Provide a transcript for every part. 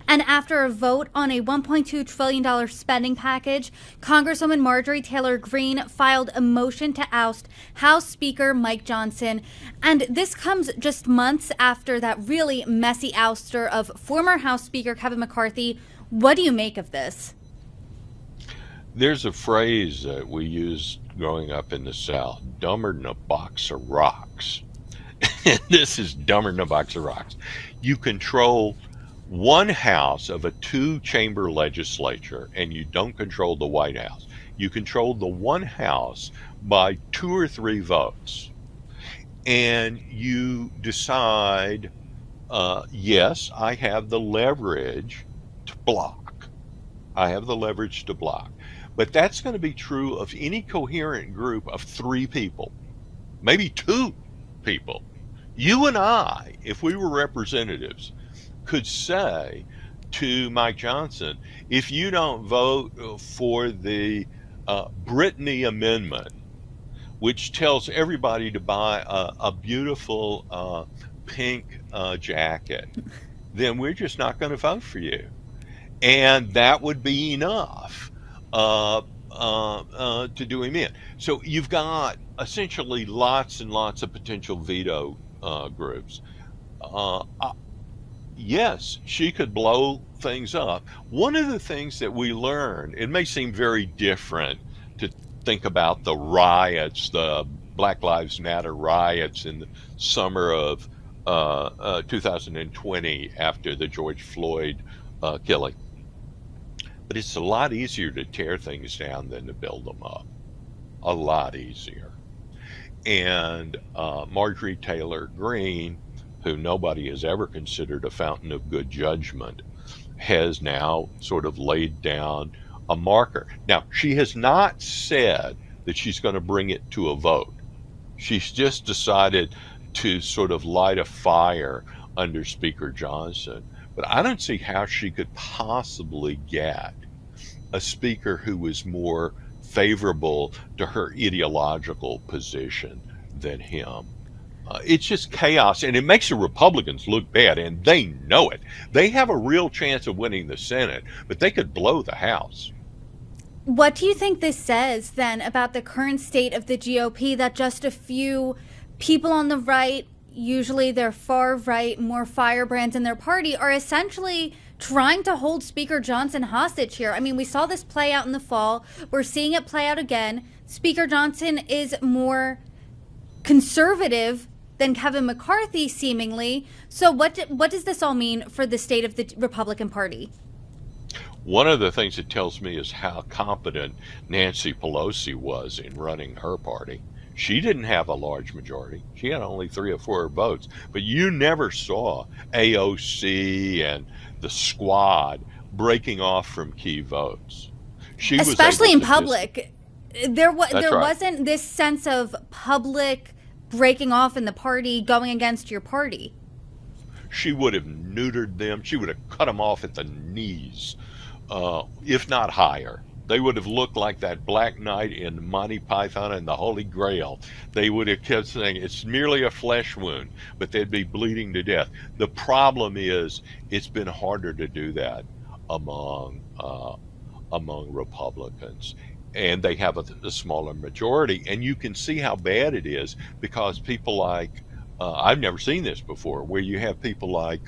And after a vote on a $1.2 trillion spending package, Congresswoman Marjorie Taylor Greene filed a motion to oust House Speaker Mike Johnson. And this comes just months after that really messy ouster of former House Speaker Kevin McCarthy. What do you make of this? There's a phrase that we used growing up in the South, dumber than a box of rocks. And this is dumber than a box of rocks. You control one house of a two-chamber legislature, and you don't control the White House. You control the one house by 2 or 3 votes. And you decide, yes, I have the leverage to block. I have the leverage to block. But that's going to be true of any coherent group of 3 people, maybe 2 people. You and I, if we were representatives, could say to Mike Johnson, if you don't vote for the Brittany Amendment, which tells everybody to buy a beautiful pink jacket, then we're just not going to vote for you. And that would be enough to do him in. So you've got essentially lots and lots of potential veto groups. Yes, she could blow things up. One of the things that we learned, it may seem very different to think about the riots, the Black Lives Matter riots in the summer of 2020 after the George Floyd killing. But it's a lot easier to tear things down than to build them up. A lot easier. And Marjorie Taylor Greene, who nobody has ever considered a fountain of good judgment, has now sort of laid down a marker. Now, she has not said that she's going to bring it to a vote. She's just decided to sort of light a fire under Speaker Johnson. But I don't see how she could possibly get a speaker who was more favorable to her ideological position than him. It's just chaos, and it makes the Republicans look bad, and they know it. They have a real chance of winning the Senate, but they could blow the House. What do you think this says then about the current state of the GOP, that just a few people on the right, usually they're far right, more firebrands in their party, are essentially trying to hold Speaker Johnson hostage here? I mean, we saw this play out in the fall. We're seeing it play out again. Speaker Johnson is more conservative than Kevin McCarthy, seemingly. So what does this all mean for the state of the Republican Party? One of the things it tells me is how competent Nancy Pelosi was in running her party. She didn't have a large majority. She had only 3 or 4 votes. But you never saw AOC and the squad breaking off from key votes. She especially was in public. There wasn't this sense of public breaking off in the party, going against your party. She would have neutered them. She would have cut them off at the knees, if not higher. They would have looked like that Black Knight in Monty Python and the Holy Grail. They would have kept saying, it's merely a flesh wound, but they'd be bleeding to death. The problem is, it's been harder to do that among Republicans. And they have a smaller majority. And you can see how bad it is because people like, I've never seen this before, where you have people like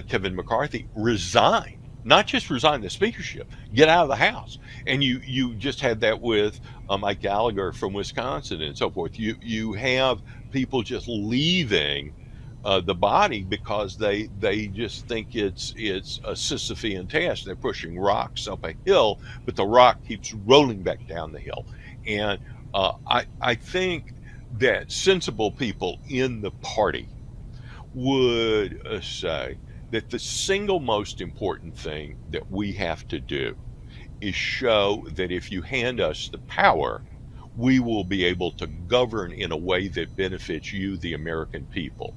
Kevin McCarthy resign. Not just resign the speakership, get out of the House. And you just had that with Mike Gallagher from Wisconsin and so forth. You have people just leaving the body because they just think it's a Sisyphean task. They're pushing rocks up a hill, but the rock keeps rolling back down the hill. And I think that sensible people in the party would say that the single most important thing that we have to do is show that if you hand us the power, we will be able to govern in a way that benefits you, the American people.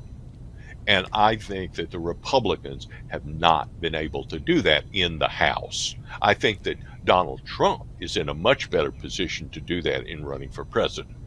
And I think that the Republicans have not been able to do that in the House. I think that Donald Trump is in a much better position to do that in running for president.